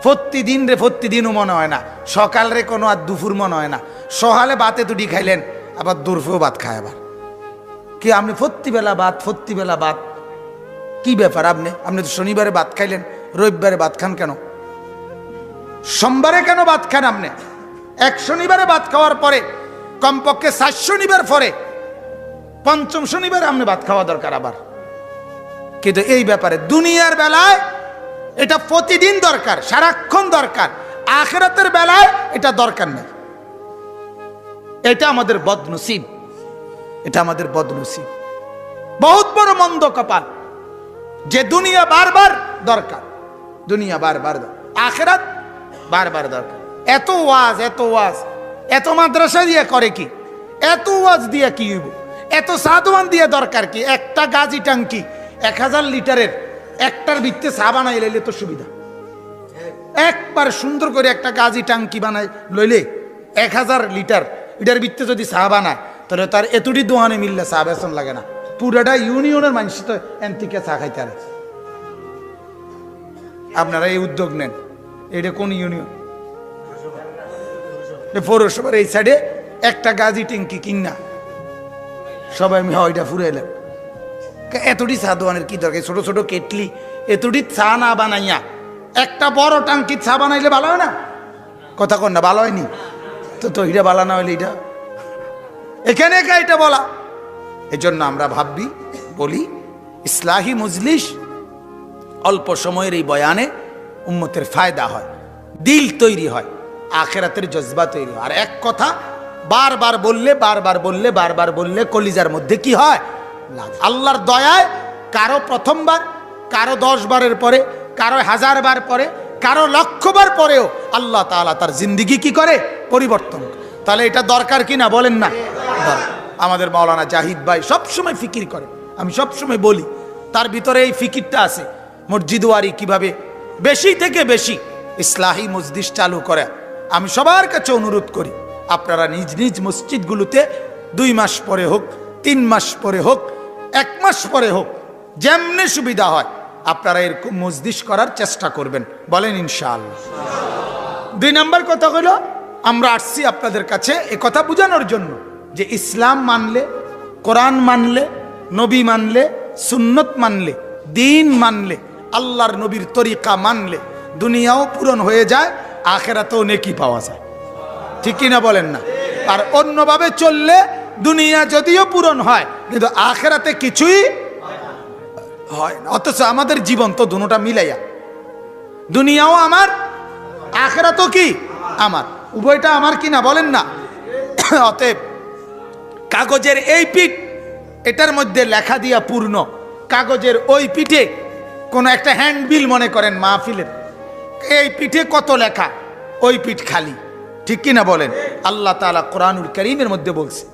প্রতিদিন রে প্রতিদিনও মনে হয় না, সকাল রে কোনো আর দুপুর মনে হয় না, সকালে ভাতে দুটি খাইলেন আবার দুপুরেও ভাত খায়, আবার কি আপনি প্রতিবেলা ভাত, প্রতিবেলা ভাত, কি ব্যাপার? আপনি তো শনিবারে ভাত খাইলেন, রবিবারে ভাত খান কেন? সোমবারে কেন ভাত খান আপনি? 1 শনিবারে ভাত খাওয়ার পরে কমপক্ষে 4 শনিবার পরে 5ম শনিবারে আপনি ভাত খাওয়া দরকার আবার। কিন্তু এই ব্যাপারে দুনিয়ার বেলায় এটা প্রতিদিন দরকার, সারাক্ষণ দরকার, আখিরাতের বেলায় এটা দরকার নেই। এটা আমাদের বদনসিব, এটা আমাদের বদনসিব, বহুত বড় মন্দ কপাল যে দুনিয়া বারবার দরকার, দুনিয়া বারবার দরকার, আখিরাত বারবার দরকার। এত ওয়াজ, এত ওয়াজ, এত মাদ্রাসা দিয়ে করে কি? এত ওয়াজ দিয়ে কি হইব? এত সাধুয়ান দিয়ে দরকার কি? একটা গাজি টাঙ্কি 1000 লিটারের, একটার ভিত্তে চা বানাই লইলে তো সুবিধা। একবার সুন্দর করে একটা গাজি টাঙ্কি বানাই লইলে 1000 লিটার, এটার ভিত্তে যদি চা বানায় তাহলে তার এতটি দোকানে মিললে চা বেসন লাগে না, পুরাটা ইউনিয়নের মানুষ তো এনতিকে চা খাইতে পারে। আপনারা এই উদ্যোগ নেন। এটা কোন ইউনিয়ন? পৌরসভার এই সাইডে একটা গাজি ট্যাঙ্কি কিনা সবাই আমি ওইটা ফুরে এলাম। এতটি চা দোয়ানের কি দরকার? ছোট ছোট কেটলি এতটি চা না বানাইয়া একটা বড় টাঙ্কি চা বানাইলে ভালো হয় না? কথা কন না, ভালো হয়নি তো এটা ভালো না হইলে এটা এখানে এটা বলা। এজন্য আমরা ভাববি বলি ইসলাহি মজলিস, অল্প সময়ের এই বয়ানে উম্মতের ফায়দা হয়, দিল তৈরি হয়, আখেরাতের জজবা তৈরি হয়। আর এক কথা বারবার বললে কলিজার মধ্যে কি হয়? আল্লাহর দয়ায় কারো প্রথমবার, কারো 10 বারের পরে, কারো 1000 বার পরে, কারো 1,00,000 বার পরেও আল্লাহ তাআলা তার জিন্দিগি কি করে? পরিবর্তন। তাহলে এটা দরকার কি না বলেন না? আমাদের মাওলানা জাহিদ ভাই সবসময় ফিকির করে, আমি সবসময় বলি তার ভিতরে এই ফিকিরটা আছে। মসজিদ ওয়ারি কিভাবে বেশি থেকে বেশি ইসলাহি মজলিস চালু করে। আমি সবার কাছে অনুরোধ করি আপনারা নিজ নিজ মসজিদগুলোতে 2 মাস পরে হোক, 3 মাস পরে হোক, 1 মাস পরে হোক, যেমনি সুবিধা হয় আপনারা এরকম মজলিস করার চেষ্টা করবেন। বলেন ইনশাআল্লাহ। 2 নম্বর কথা হলো আমরা আসছি আপনাদের কাছে এ কথা বোঝানোর জন্য যে ইসলাম মানলে, কোরআন মানলে, নবী মানলে, সুন্নত মানলে, দিন মানলে, আল্লাহর নবীর তরিকা মানলে দুনিয়াও পূরণ হয়ে যায়, আখেরাতেও নেকি পাওয়া যায়। ঠিক কিনা বলেন না? আর অন্যভাবে চললে দুনিয়া যদিও পূরণ হয় কিন্তু আখেরাতে কিছুই হয় না। অথচ আমাদের জীবন তো দুটোটা মিলাইয়া, দুনিয়াও আমার, আখেরাতও কি আমার, উভয়টা আমার কিনা বলেন না? অতএব কাগজের এই পিঠ, এটার মধ্যে লেখা দিয়া পূর্ণ, কাগজের ওই পিঠে কোন একটা হ্যান্ডবিল মনে করেন মাহফিলের, এই পিঠে কত লেখা, ওই পিঠ খালি। ঠিক কিনা বলেন? আল্লাহ তাআলা কোরআনুল কারীমের মধ্যে বলছে,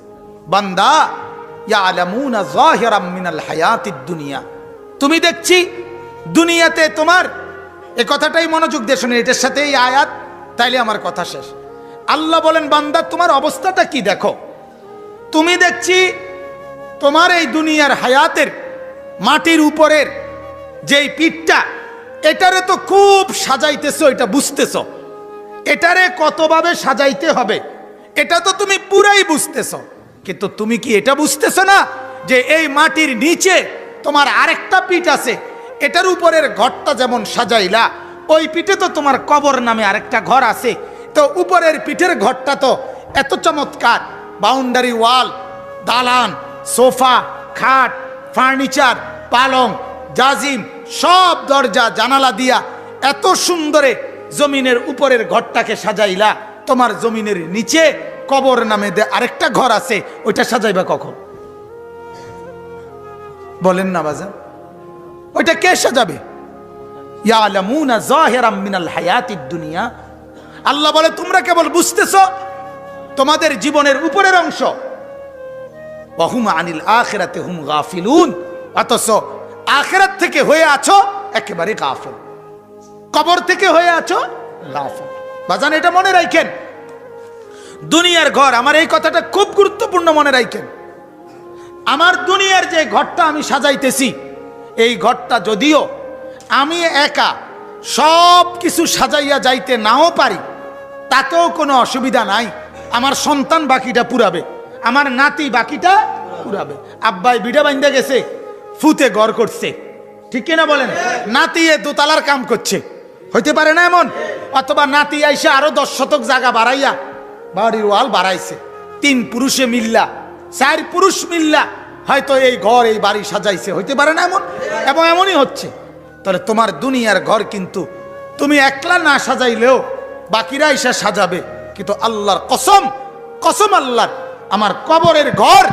বান্দা ইয়ালামুনা যাহিরাম মিনাল হায়াতিদ দুনিয়া, তুমি দেখছি দুনিয়াতে তোমার, এই কথাটাই মনোযোগ দিয়ে শুনে, এটার সাথে এই আয়াত, তাইলে আমার কথা শেষ। আল্লাহ বলেন বান্দা তোমার অবস্থাটা কি দেখো, তুমি দেখছি তোমার এই দুনিয়ার হায়াতের মাটির উপরের যেই পিঠটা, এটারে তো খুব সাজাইতেছো, এটা বুঝতেছো, এটারে কতভাবে সাজাইতে হবে এটা তো তুমি পুরাই বুঝতেছো, কিন্তু তুমি কি এটা বুঝতেছো না যে এই মাটির নিচে তোমার আরেকটা পিঠ আছে, এটার উপরের ঘরটা যেমন সাজাইলা, ওই পিঠে তো তোমার কবর নামে আরেকটা ঘর আছে। তো উপরের পিঠের ঘরটা তো এত চমৎকার, বাউন্ডারি ওয়াল, দালান, সোফা, খাট, ফার্নিচার, পালং, জাজিম, সব দরজা জানালা দিয়া এত সুন্দরে জমিনের উপরের ঘরটাকে সাজাইলা, তোমার জমিনের নিচে কবর নামে আরেকটা ঘর আছে, ওইটা সাজাইবা কখন? বলেন না বাজান, ওইটা কে সাজাবে? ইয়ালামুনা যাহিরাম মিনাল হায়াতিদ দুনিয়া, আল্লাহ বলে তোমরা কেবল বুঝতেছো তোমাদের জীবনের উপরের অংশ, ওয়া হুম আনিল আখিরাতি হুম গাফিলুন, অথচ আখিরাত থেকে হয়ে আছো একেবারে গাফিল, কবর থেকে হয়ে আছো গাফিল। বাজান এটা মনে রাখেন, দুনিয়ার ঘর, আমার এই কথাটা খুব গুরুত্বপূর্ণ, মনে রাখেন, আমার দুনিয়ার যে ঘরটা আমি সাজাইতেছি, এই ঘরটা যদিও আমি একা সব কিছু সাজাইয়া যাইতে নাও পারি, তাতেও কোনো অসুবিধা নাই, আমার সন্তান বাকিটা পুরাবে, আমার নাতি বাকিটা পুরাবে। আব্বাই বিড়া বাইন্দা গেছে, ফুতে ঘর করছে, ঠিক কিনা বলেন? নাতি এ দোতলার কাম করছে, হইতে পারে না এমন? অথবা নাতি আইসা আরো 10 শতক জায়গা বাড়াইয়া বাড়ির ওয়াল বাড়াইছে, 3 পুরুষে মিল্লা, 4 পুরুষ মিল্লা হয়তো এই ঘর এই বাড়ি সাজাইছে, হইতে পারে না এমন? এবং এমনই হচ্ছে। তাহলে তোমার দুনিয়ার ঘর কিন্তু তুমি একলা না সাজাইলেও বাকিরা এসে সাজাবে, কিন্তু আল্লাহর কসম, কসম আল্লাহর, আমার কবরের ঘর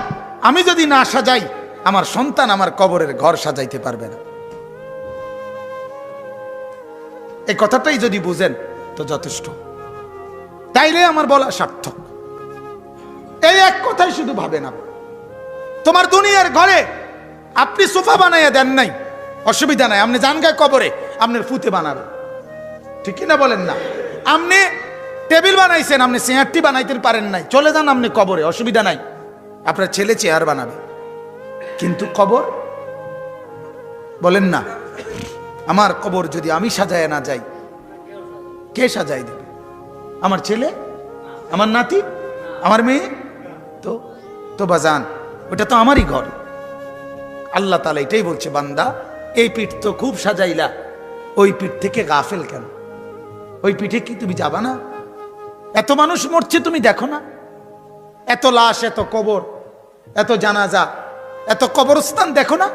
আমি যদি না সাজাই, আমার সন্তান আমার কবরের ঘর সাজাইতে পারবে না। এই কথাটাই যদি বুঝেন তো যথেষ্ট, তাইলে আমার বলা সার্থক। এই এক কথাই শুধু ভাবে না, তোমার দুনিয়ার ঘরে আপনি সোফা বানাইয়া দেন নাই, অসুবিধা নাই, আপনি জান গায়ে কবরে আপনার ফুতে বানাবে, ঠিক না বলেন না? আপনি টেবিল বানাইছেন, আপনি চেয়ারটি বানাইতে পারেন নাই, চলে যান আপনি কবরে, অসুবিধা নাই, আপনার ছেলে চেয়ার বানাবে। কিন্তু কবর বলেন না, আমার কবর যদি আমি সাজায় না যাই, কে সাজাই দেবে? আমার ছেলে, আমার নাতি, আমার মেয়ে? তো তো বাজান, ওটা তো আমারই ঘর। আল্লাহ তাআলা এটাই বলছে, বান্দা এই পিঠ তো খুব সাজাইলা, ওই পিঠ থেকে গাফেল কেন? ওই পিঠে কি তুমি যাবা না? এত মানুষ মরছে তুমি দেখো না? এত লাশ, এত কবর, এত জানাজা, এত কবরস্থান দেখো না?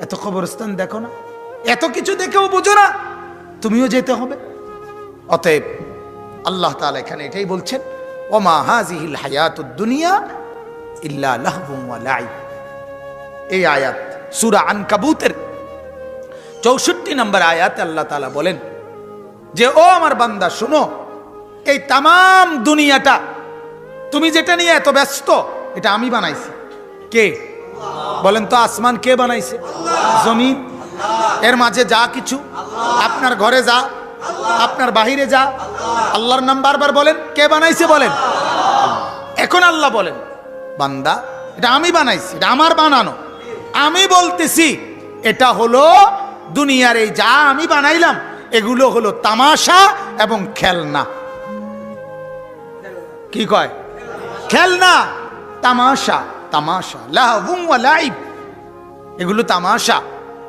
এত কবরস্থান দেখো না? এত কিছু দেখেও বুঝো না তুমিও যেতে হবে? অতএব আল্লাহ তাআলা এখানে এটাই বলছেন, ওমা হাযিহিল হায়াতুদ দুনিয়া ইল্লা লাহবুন ওয়া লাইব। এই আয়াত সূরা আনকাবুতের 64 নম্বর আয়াতে আল্লাহ তাআলা বলেন যে, ও আমার বান্দা শোনো, এই তাম দুনিয়াটা তুমি যেটা নিয়ে এত ব্যস্ত, এটা আমি বানাইছি। কে বলেন তো? আসমান কে বানাইছে? জমিন, এর মাঝে যা কিছু, আপনার ঘরে যা, আপনার বাহিরে যা, আল্লাহর নাম বারবার বলেন। কে বানাইছে বলেন? এখন আল্লাহ বলেন, বান্দা এটা আমি বানাইছি, এটা আমার বানানো। আমি বলতেছি এটা হলো দুনিয়ার এই যা আমি বানাইলাম, এগুলো হলো তামাশা এবং খেলনা। কি কয়? খেলনা, তামাশা। তামাশা, লাহবুন ওয়া লাইব, এগুলো তামাশা,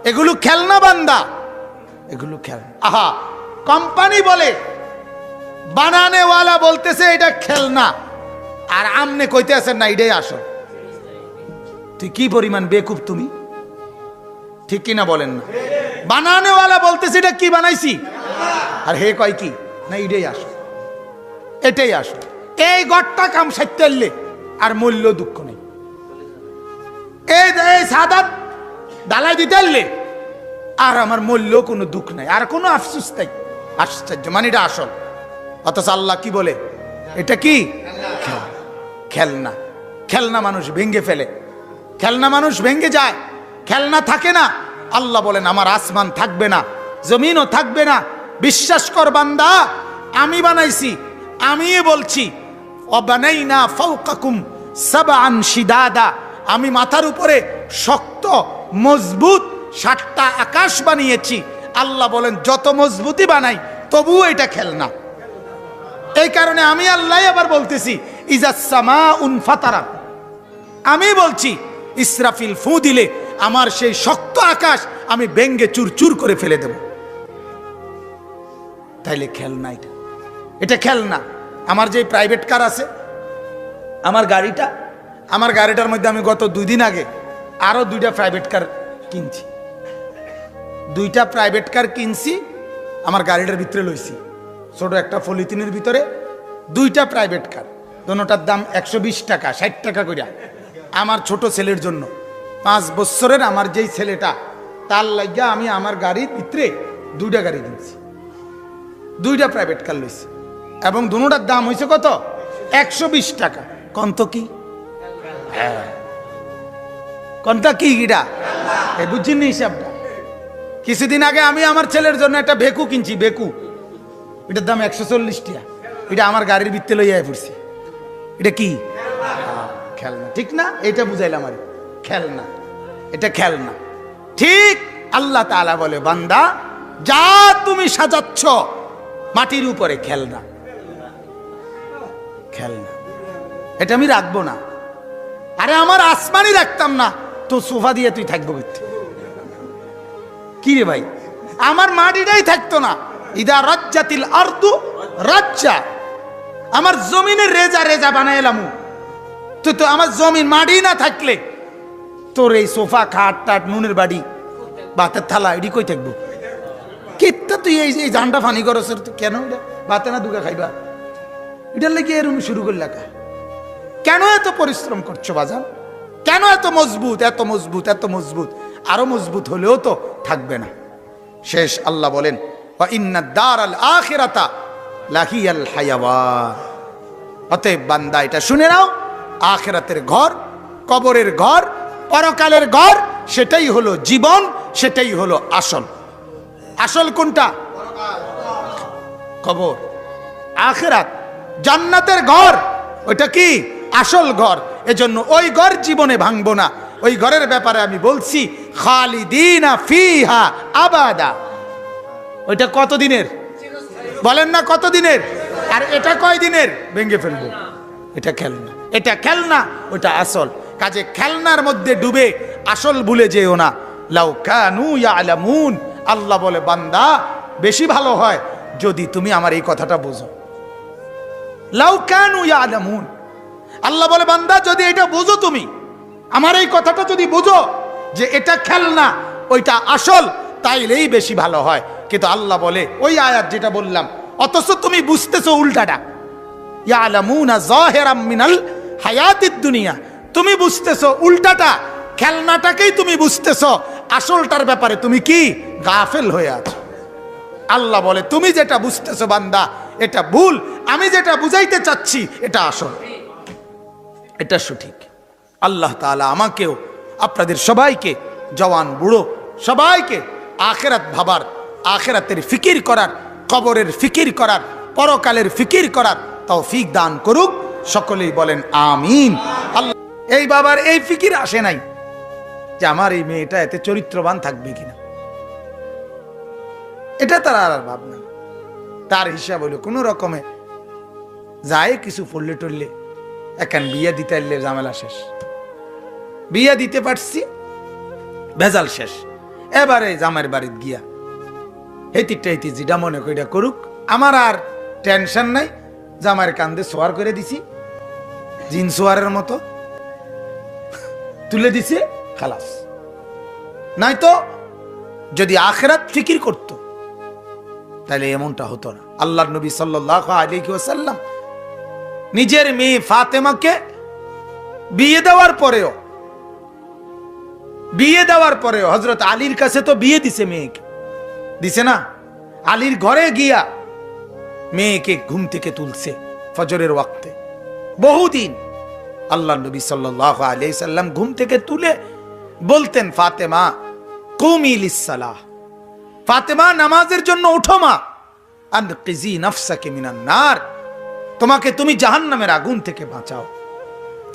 এগুলো খেলনা বান্দা, এগুলো খেলনা। আহা, কোম্পানি বলে, বানানেওয়ালা বলতেছে এটা খেলনা, আর আমনে কইতে আছেন না এটাই আসল। তুই কি পরিমাণ বেকুব তুমি, ঠিক কিনা বলেন না? বানানেওয়ালা বলতেছে এটা কি বানাইছি, আর হে কয় কি না এটাই আসল, এটাই আসল। এই গড়টা কাম সাইতেললে আর মূল্য দুঃখ নেই। এই সাদাত ডালাই দিতে আর আমার মূল্য কোনো দুঃখ নাই, আর কোনো আফসোস নাই। আশ্চর্য, মানে এটা আসল। অথচ আল্লাহ কি বলে? এটা কি? খেলনা। খেলনা মানুষ ভেঙে ফেলে, খেলনা মানুষ ভেঙে যায়, খেলনা থাকে না। আল্লাহ বলেন আমার আসমান থাকবে না, জমিনও থাকবে না। বিশ্বাস কর বান্দা, আমি বানাইছি, আমি বলছি, ওয়াবানাইনা ফাওকাকুম সাবআন শিদাদা, আমি মাথার উপরে শক্ত মজবুত 7টা আকাশ বানিয়েছি। আল্লাহ বলেন যত মজবুতি বানাই তবুও এটা খেলনা। এই কারণে আমি আল্লাহ আবার বলতেছি, ইজাস সামাউন ফাতারাত, আমি বলছি ইসরাফিল ফু দিলে আমার সেই শক্ত আকাশ আমি ভেঙে চুরচুর করে ফেলে দেব। তাইলে খেলনা এটা, এটা খেলনা। আমার যে প্রাইভেট কার আছে, আমার গাড়িটার মধ্যে আমি গত 2 দিন আগে আরো 2টা প্রাইভেট কার কিনছি। 2টা প্রাইভেট কার কিনছি, আমার গাড়িটার ভিতরে লইছি। ছোট একটা পলিথিনের ভিতরে 2টা প্রাইভেট কার, দোনোটার দাম 120 টাকা, 60 টাকা করে। আমার ছোট ছেলের জন্য, 5 বছরের আমার যেই ছেলেটা, তার লাগিয়া আমি আমার গাড়ির ভিতরে 2টা গাড়ি কিনছি, 2টা প্রাইভেট কার লইছি, এবং দোনোটার দাম হয়েছে কত? 120 টাকা। কন্ত কি? হ্যাঁ, কোনটা কি গিটা বুঝছেন না হিসাবটা? কিছুদিন আগে আমি আমার ছেলের জন্য একটা বেকু কিনছি, বেকু, এটার দাম 140 টাকা। এটা আমার গাড়ির ভিতরে লইয়া পড়ছি। এটা কি? খেলনা, ঠিক না? এটা বুঝাইলাম আর, খেলনা, এটা খেলনা। ঠিক আল্লাহ তাআলা বলে, বান্দা যা তুমি সাজাচ্ছ মাটির উপরে, খেলনা, খেলনা, এটা আমি রাখবো না। আরে আমার আসমানই রাখতাম না তো সোফা দিয়ে তুই থাকবো কি রে ভাই? আমার মাটিটাই থাকতো না। ইদা রাজ্জাতিল আরদু রাজ্জা, আমার জমিনের রেজা রেজা বানাইলাম। তুই তো আমার জমিন মাটি না থাকলে তোর এই সোফা, খাট টাট, নুনের বাড়ি, ভাতের থালা, এটি কই থাকবো? কিত্তা তুই এই জানটা ফানি করছ কেন? এটা ভাতে না দুগা খাইবা, এটার লেগে এরকম শুরু করলা? কেন এত পরিশ্রম করছো বাজান? কেন এত মজবুত, এত মজবুত, এত মজবুত? আরো মজবুত হলেও তো থাকবে না। শেষ আল্লাহ বলেন, ওয়া ইন্নাদ দারাল আখিরাতা লাহিয়াল হায়াওয়ান। অতএব বান্দা এটা শুনে নাও, আখিরাতের ঘর, কবরের ঘর, পরকালের ঘর, সেটাই হলো জীবন, সেটাই হলো আসল। আসল কোনটা? কবর। আখিরাত জান্নাতের ঘর, ওইটা কি? আসল ঘর। এজন্য ওই ঘর জীবনে ভাঙবো না, ওই ঘরের ব্যাপারে আমি বলছি খালিদিনা ফিহা আবাদা। ওইটা কত দিনের বলেন না, কত দিনের? আর এটা কয় দিনের? ভেঙে ফেলবো। এটা খেলনা, এটা খেলনা, ওটা আসল। কাজে খেলনার মধ্যে ডুবে আসল ভুলে যেও না। লাউ কানু ইয়ালামুন, আল্লাহ বলে বান্দা বেশি ভালো হয় যদি তুমি আমার এই কথাটা বোঝো। লাউ কানু ইয়ালামুন, আল্লাহ বলে বান্দা যদি এটা বোঝো, তুমি আমার এই কথাটা যদি বোঝো যে এটা খেলনা ওইটা আসল, তাইলেই বেশি ভালো হয়। কিন্তু আল্লাহ বলে ওই আয়াত যেটা বললাম, অথচ তুমি বুঝতেছো উল্টাটা। ইয়ালামুনা যাহিরাম মিনাল হায়াতিদ দুনিয়া, তুমি বুঝতেছো উল্টাটা, খেলনাটাকেই তুমি বুঝতেছো, আসলটার ব্যাপারে তুমি কি গাফেল হয়ে আছো। আল্লাহ বলে তুমি যেটা বুঝতেছো বান্দা এটা ভুল, আমি যেটা বুঝাইতে চাচ্ছি এটা আসল, এটা সঠিক। আল্লাহ তাআলা আমাকেও আপনাদের সবাইকে, জওয়ান বুড়ো সবাইকে আখিরাত ভাবার, আখিরাতের ফিকির করার, কবরের ফিকির করার, পরকালের ফিকির করার তৌফিক দান করুক। সকলেই বলেন আমিন। আল্লাহ এই বাবার এই ফিকির আসে নাই যে আমার এই মেয়েটা এতে চরিত্রবান থাকবে কিনা, এটা তার আর ভাবনা। তার হিসাব হইল কোনো রকমে যায় কিছু পড়লে টরলে এখন বিয়ে দিতে এলে ঝামেলা শেষ, বিয়ে দিতে পারছি ভেজাল শেষ। এবারে জামাইয়ের বাড়িতে গিয়া হেতিটা হেতি যেটা মনে কইটা করুক, আমার আর টেনশন নাই। জামাইয়ের কান্দে সোয়ার করে দিছি, জিন সোয়ারের মতো তুলে দিছে, খালাস। নাই তো যদি আখিরাত ফিকির করত তাহলে এমনটা হতো না। আল্লাহর নবী সাল্লাল্লাহু আলাইহি ওয়াসাল্লাম নিজের মেয়ে ফাতেমাকে বিয়ে দেওয়ার পরেও হযরত আলীর কাছে তো বিয়ে দিছে, মেয়েকে দিছে না, আলীর ঘরে গিয়া মেয়েকে ঘুম থেকে তুলছে ফজরের ওয়াক্তে। বহুদিন আল্লাহর নবী সাল্লাল্লাহু আলাইহি সাল্লাম ঘুম থেকে তুলে বলতেন, ফাতেমা কুমি লিসসালাহ, ফাতেমা নামাজের জন্য ওঠো মা, আনকিজি নাফসাকে মিনান নার, তোমাকে তুমি জাহান্নামের আগুন থেকে বাঁচাও।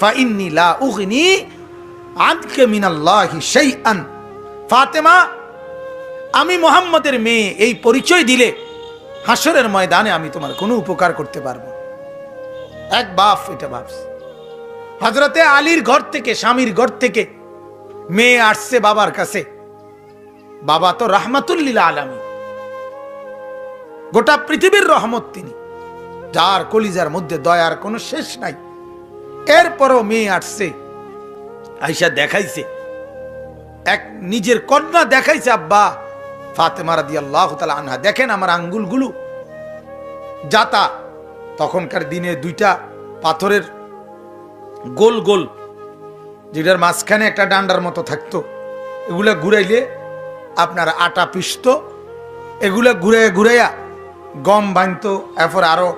ফা ইন্নী লা উগনি আনকা মিনাল্লাহি শাইআন, ফাতেমা আমি মুহাম্মদের মেয়ে এই পরিচয় দিলে হাসরের ময়দানে আমি তোমার কোনো উপকার করতে পারবো। এক বাপ এটা ভাবছে। হযরতে আলীর ঘর থেকে, স্বামীর ঘর থেকে মেয়ে আসছে বাবার কাছে। বাবা তো রাহমাতুল লিল আলামিন, গোটা পৃথিবীর রহমত তিনি, যার কলিজার মধ্যে দয়ার কোনো শেষ নাই। এরপরও মেয়ে আসছে, আয়েশা দেখাইছে, এক নিজের কন্যা দেখাইছে, আব্বা ফাতেমা রাদিয়াল্লাহু তাআলা আনহা দেখেন আমার আঙ্গুলগুলো জাতা। তখনকার দিনে দুইটা পাথরের গোল গোল, যেটার মাঝখানে একটা ডান্ডার মতো থাকতো, এগুলা ঘুরাইলে আপনার আটা পিসত, এগুলা ঘুরাইয়া গম বানতো। এরপর আরো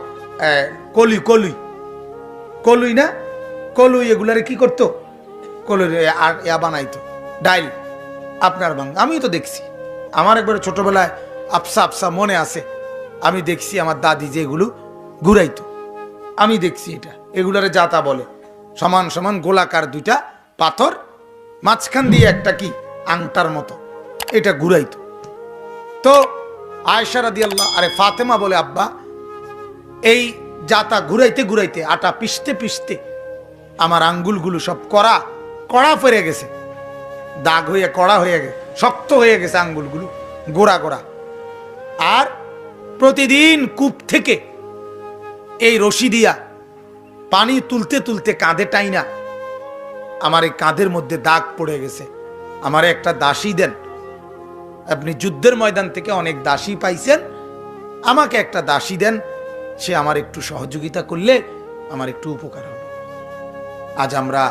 কলুই না কলুই, এগুলারে কি করতো, কলুই বানাইতো ডাইল আপনার বাং। আমি তো দেখছি, আমার একবারে ছোটবেলায় আফসা মনে আছে, আমি দেখছি আমার দাদি যে এগুলো ঘুরাইতো, আমি দেখছি এটা, এগুলারে জাতা বলে। সমান সমান গোলাকার দুইটা পাথর, মাঝখান দিয়ে একটা কি আংটার মতো, এটা ঘুরাইতো। তো আয়েশা রাদিয়াল্লাহু, আরে ফাতেমা বলে, আব্বা এই জাতা ঘুরাইতে ঘুরাইতে, আটা পিষতে পিষতে আমার আঙ্গুলগুলো সব কড়া ফেরে গেছে, দাগ হয়ে কড়া হয়ে গেছে, শক্ত হয়ে গেছে আঙ্গুলগুলো, গোড়া গোড়া। আর প্রতিদিন কূপ থেকে এই রশি দিয়া পানি তুলতে তুলতে কাঁধে টাইনা আমার এই কাঁধের মধ্যে দাগ পড়ে গেছে। আমার একটা দাসী দেন, আপনি যুদ্ধের ময়দান থেকে অনেক দাসী পাইছেন, আমাকে একটা দাসী দেন, সে আমার একটু সহযোগিতা করলে আমার একটু উপকার হবে। আজ আমরা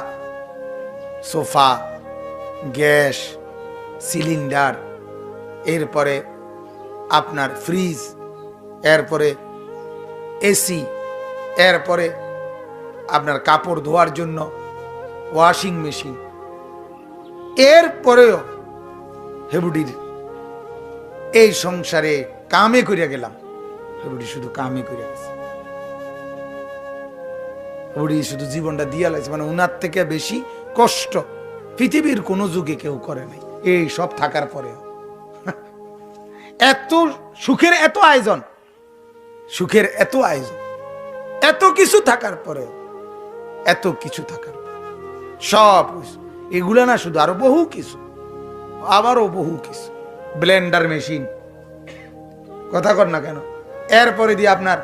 সোফা, গ্যাস সিলিন্ডার, এরপরে আপনার ফ্রিজ, এরপরে এসি, এরপরে আপনার কাপড় ধোয়ার জন্য ওয়াশিং মেশিন, এরপরেও হেবুডির এই সংসারে কামে করিয়া গেলাম। হেবুডি শুধু কামে করিয়া গেছে, হেবুডি শুধু জীবনটা দিয়া লাগছে, মানে উনার থেকে বেশি কষ্ট পৃথিবীর কোনো যুগে কেউ করে নাই। এই সব থাকার পরেও এত সুখের এত আয়োজন, সুখের এত আয়োজন, এত কিছু থাকার পরেও, এত কিছু থাকার পরে সব এগুলা না, শুধু আরো বহু কিছু, আবারও বহু কিছু, ব্লেন্ডার মেশিন, কথা কর না কেন, এরপরে দিয়ে আপনার